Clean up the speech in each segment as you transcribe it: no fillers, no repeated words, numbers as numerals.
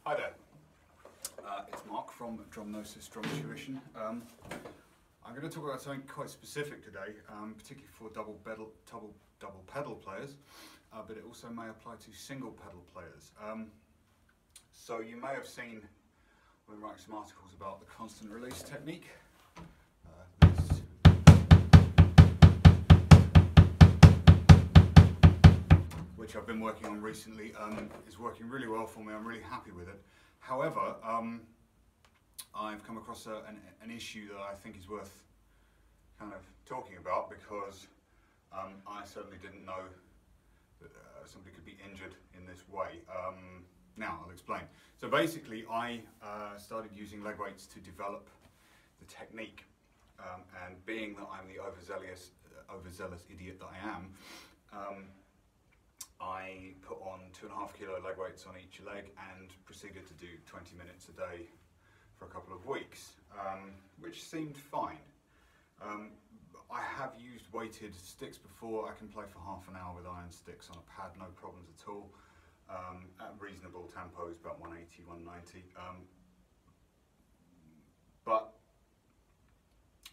Hi there, it's Mark from Drumnosis Drum Tuition. I'm going to talk about something quite specific today, particularly for double pedal players, but it also may apply to single pedal players. So you may have seen, we're writing some articles about the constant release technique. Which I've been working on recently, is working really well for me. I'm really happy with it. However, I've come across an issue that I think is worth kind of talking about, because I certainly didn't know that somebody could be injured in this way. Now I'll explain. So basically, I started using leg weights to develop the technique, and being that I'm the overzealous idiot that I am, I put on 2.5 kilo leg weights on each leg and proceeded to do 20 minutes a day for a couple of weeks, which seemed fine. I have used weighted sticks before. I can play for half an hour with iron sticks on a pad, no problems at all, at reasonable tempos, about 180, 190. But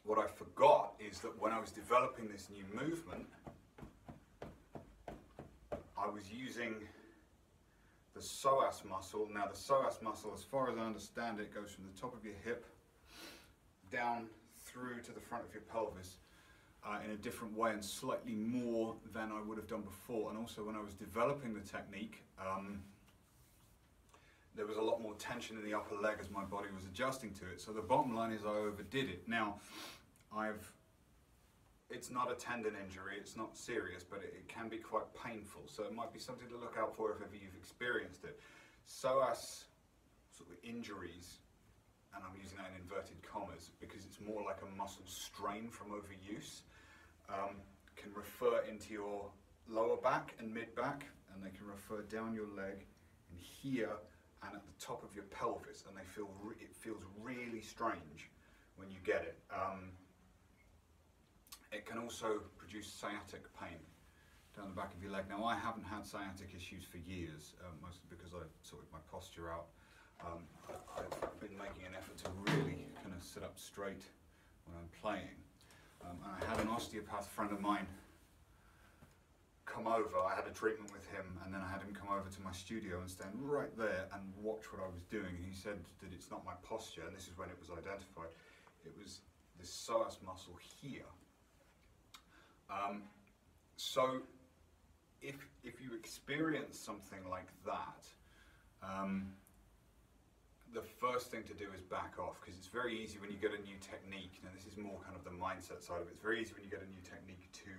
what I forgot is that when I was developing this new movement, I was using the psoas muscle. Now the psoas muscle, as far as I understand it, goes from the top of your hip down through to the front of your pelvis in a different way and slightly more than I would have done before. And also when I was developing the technique, there was a lot more tension in the upper leg as my body was adjusting to it. So the bottom line is I overdid it. Now, it's not a tendon injury, it's not serious, but it can be quite painful. So it might be something to look out for if ever you've experienced it. Psoas sort of injuries, and I'm using that in inverted commas because it's more like a muscle strain from overuse, can refer into your lower back and mid back, and they can refer down your leg and here and at the top of your pelvis, and it feels really strange when you get it. It can also produce sciatic pain down the back of your leg. Now, I haven't had sciatic issues for years, mostly because I sorted my posture out. I've been making an effort to really kind of sit up straight when I'm playing. And I had an osteopath friend of mine come over. I had a treatment with him, and then I had him come over to my studio and stand right there and watch what I was doing. And he said that it's not my posture, and this is when it was identified. It was this psoas muscle here. So if you experience something like that, the first thing to do is back off, because it's very easy when you get a new technique. Now this is more kind of the mindset side of it. It's very easy when you get a new technique to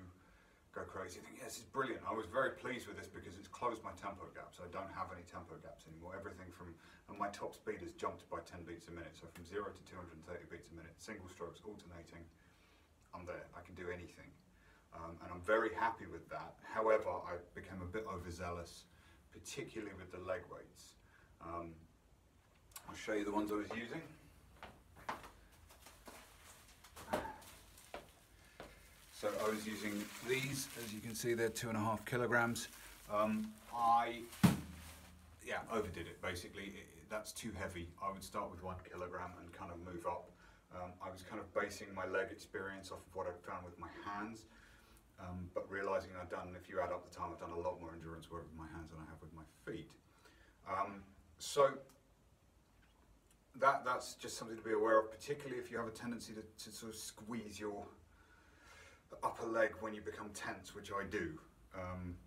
go crazy. You think, yeah, this is brilliant. I was very pleased with this because it's closed my tempo gaps. I don't have any tempo gaps anymore. Everything from, and my top speed has jumped by 10 beats a minute. So from 0 to 230 beats a minute, single strokes, alternating, I'm there. I can do anything. And I'm very happy with that. However, I became a bit overzealous, particularly with the leg weights. I'll show you the ones I was using. So I was using these, as you can see, they're 2.5 kilograms. I overdid it basically. That's too heavy. I would start with 1 kilogram and kind of move up. I was kind of basing my leg experience off of what I'd found with my hands. But realizing if you add up the time, I've done a lot more endurance work with my hands than I have with my feet. So that's just something to be aware of, particularly if you have a tendency to sort of squeeze your upper leg when you become tense, which I do. I'm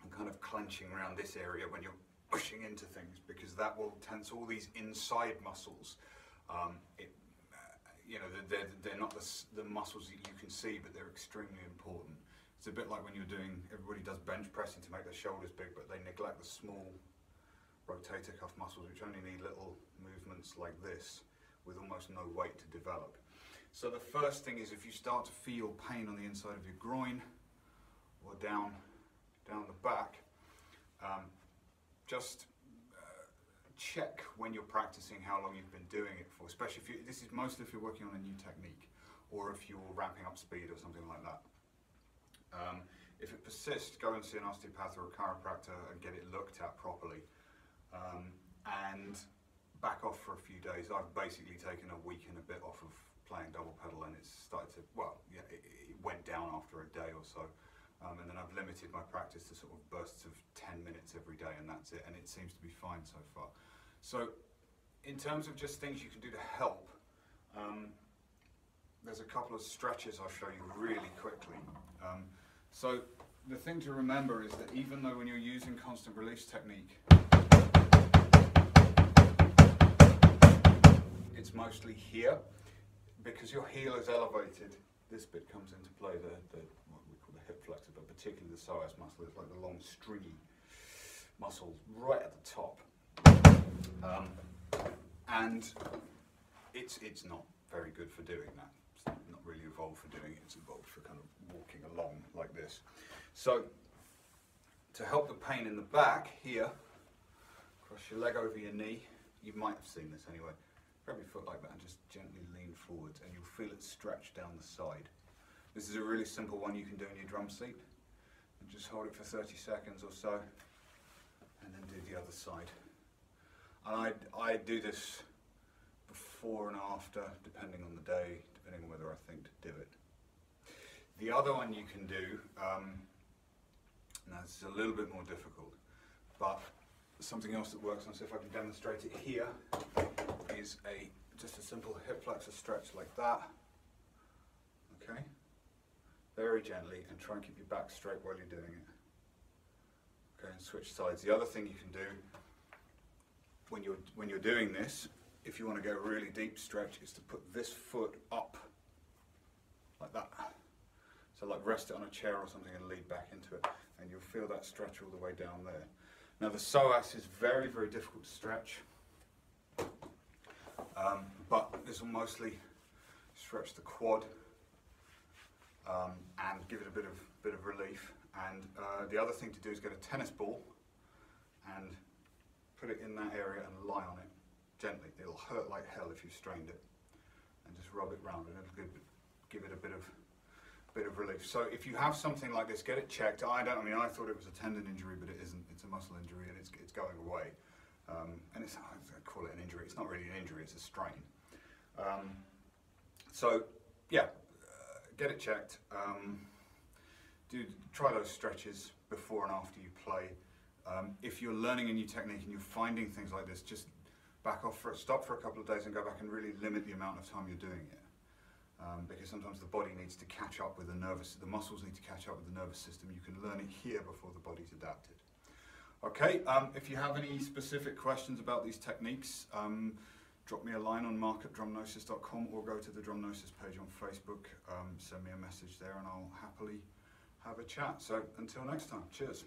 kind of clenching around this area when you're pushing into things, because that will tense all these inside muscles. You know, they're not the muscles that you can see, but they're extremely important. It's a bit like when you're doing, everybody does bench pressing to make their shoulders big, but they neglect the small rotator cuff muscles, which only need little movements like this with almost no weight to develop. So the first thing is, if you start to feel pain on the inside of your groin or down the back, just check when you're practicing how long you've been doing it for, especially this is mostly if you're working on a new technique or if you're ramping up speed or something like that. If it persists, go and see an osteopath or a chiropractor and get it looked at properly. back off for a few days. I've basically taken a week and a bit off of playing double pedal, and it's started to, well, yeah, it went down after a day or so. And then I've limited my practice to sort of bursts of 10 minutes every day, and that's it, and it seems to be fine so far. So in terms of just things you can do to help, there's a couple of stretches I'll show you really quickly. So the thing to remember is that even though when you're using constant release technique, it's mostly here, because your heel is elevated, this bit comes into play, what we call the hip flexor, but particularly the psoas muscle. It's like the long stringy muscle right at the top. And it's not very good for doing that. It's not really evolved for doing it, it's evolved for kind of walking along like this. So to help the pain in the back here, cross your leg over your knee. You might have seen this anyway. Grab your foot like that and just gently lean forwards, and you'll feel it stretch down the side. This is a really simple one you can do in your drum seat. And just hold it for 30 seconds or so, and then do the other side. And I do this before and after, depending on the day, depending on whether I think to do it. The other one you can do, now this is a little bit more difficult, but something else that works, and see if I can demonstrate it here, is just a simple hip flexor stretch like that. Okay, very gently, and try and keep your back straight while you're doing it. Okay, and switch sides. The other thing you can do when you're doing this, if you want to go really deep stretch, is to put this foot up like that. So like rest it on a chair or something and lead back into it, and you'll feel that stretch all the way down there. Now the psoas is very, very difficult to stretch, but this will mostly stretch the quad and give it a bit of relief. And the other thing to do is get a tennis ball and put it in that area and lie on it gently. It'll hurt like hell if you strained it, and just rub it round, and it'll give it a bit of relief. So if you have something like this, get it checked. I thought it was a tendon injury, but it isn't. It's a muscle injury, and it's going away. And I call it an injury. It's not really an injury, it's a strain. So yeah, get it checked. Try those stretches before and after you play. If you're learning a new technique and you're finding things like this, just back off stop for a couple of days and go back and really limit the amount of time you're doing it. Because sometimes the body needs to catch up with the muscles need to catch up with the nervous system. You can learn it here before the body's adapted. Okay, if you have any specific questions about these techniques, drop me a line on mark@drumgnosis.com, or go to the Drumgnosis page on Facebook, send me a message there, and I'll happily have a chat. So until next time, cheers.